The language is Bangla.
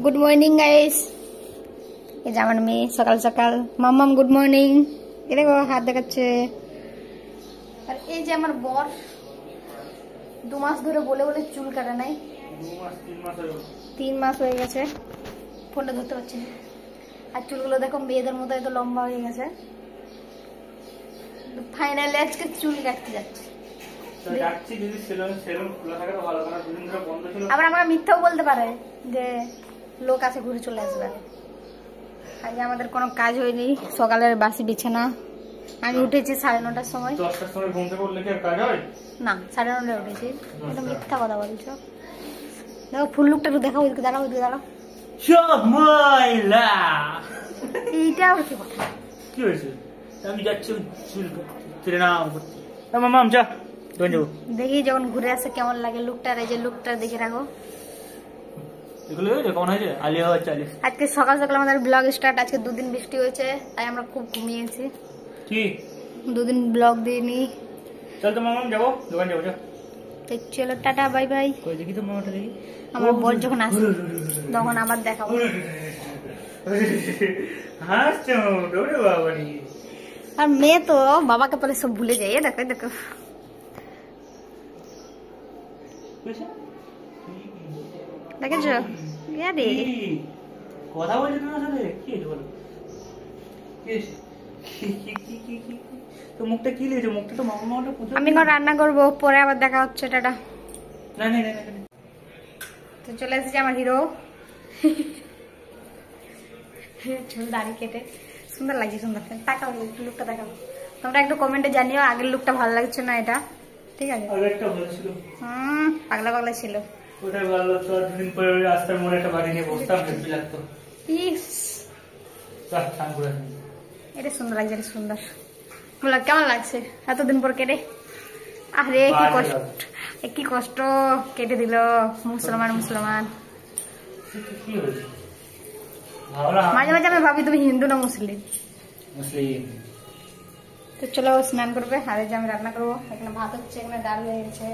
Good morning guys. এই যে আমার মেয়ে সকাল সকাল মাম্মাম গুড মর্নিং এ দেখো হাত দেখাচ্ছে। আর এই যে আমার বর 2 মাস ধরে বলে বলে চুল কাটা নাই, 3 মাস হয়ে গেছে, ফোনটা ধরতে পারছি না। আর চুলগুলো দেখো মেয়েদের মতো এত লম্বা হয়ে গেছে। ফাইনালি আজকে চুল কাটতে যাচ্ছে। আবার আমাকে মিথ্যাও বলতে পারে যে লোক আছে ঘুরে চলে আসবে। আজ আমাদের কোনো কাজ হয়নি, সকালের বাসি বিছানা। আমি উঠেছি 9:30টার সময়। 10টার সময় ঘুম থেকে উঠলে কি আর কাজ হয়? না, 9:30টায় উঠেছি। এটা মিথ্যা কথা বলছো। দেখো ফুল লুকটা একটু দেখাও, ওইদিকে দাঁড়াও, ওইদিকে দাঁড়াও। সব ময়লা। এইটা আবার কি কথা? কি হয়েছে? আমি যাচ্ছি চুল ছেড়ে নাও করতে। মামা যা দোকান যাবো। দেখি যখন ঘুরে আসে কেমন লাগে লুকটা। এই যে লুকটা দেখে রাখো। এগুলো কেমন হয়েছে? আলিয়া হচ্ছে আলিয়া। আজকে সকাল সকাল আমাদের ব্লগ স্টার্ট। আজকে 2 দিন বৃষ্টি হয়েছে, তাই আমরা খুব ঘুমিয়েছি। কি 2 দিন ব্লগ দিইনি। চল তো মামা যাবো, দোকান যাবো। চল চলো টাটা বাই বাই। কই দেখি তো মামাটা দেখি। আমার বর যখন আসে তখন আবার দেখাবো। হাসছো দৌড়ে বাবা নি। আর মেয়ে তো বাবাকে পরে সব ভুলে যায়। দেখো দেখো দেখেছো? আরে কথা বলছো তোমার সাথে? কি হয়েছে বলো? তো মুখটা কি লিয়েছো? মুখটা তো মামা মামাটা পুজো। আমি এখন রান্না করবো, পরে আবার দেখা হচ্ছে। টাটা। না না না না। তো চলে এসেছে আমার হিরো। চুল দাড়ি কেটে সুন্দর লাগছে, সুন্দর। তাকাও লুকটা দেখাও। তোমরা একটু কমেন্টে জানিও আগের লুকটা ভালো লাগছে না এটা। ঠিক আছে? আগেরটা ভালো ছিল। পাগলা পাগলা ছিল। ওটাই ভালো লাগতো। আর দুদিন পরে ওই রাস্তার মোড়ে একটা বাড়ি নিয়ে বসতাম, হেব্বি লাগতো। ইস স্নান করে এটা সুন্দর লাগছে, এটা সুন্দর। বলো কেমন লাগছে এতদিন পর কেটে? আরে কি কষ্ট, কি কষ্ট কেটে দিল মুসলমান মুসলমান। মাঝে মাঝে আমি ভাবি তুমি হিন্দু না মুসলিম। তো চলো স্নান করবে। আর এই যে আমি রান্না করবো। এখানে ভাত হচ্ছে, এখানে ডাল হয়ে গেছে।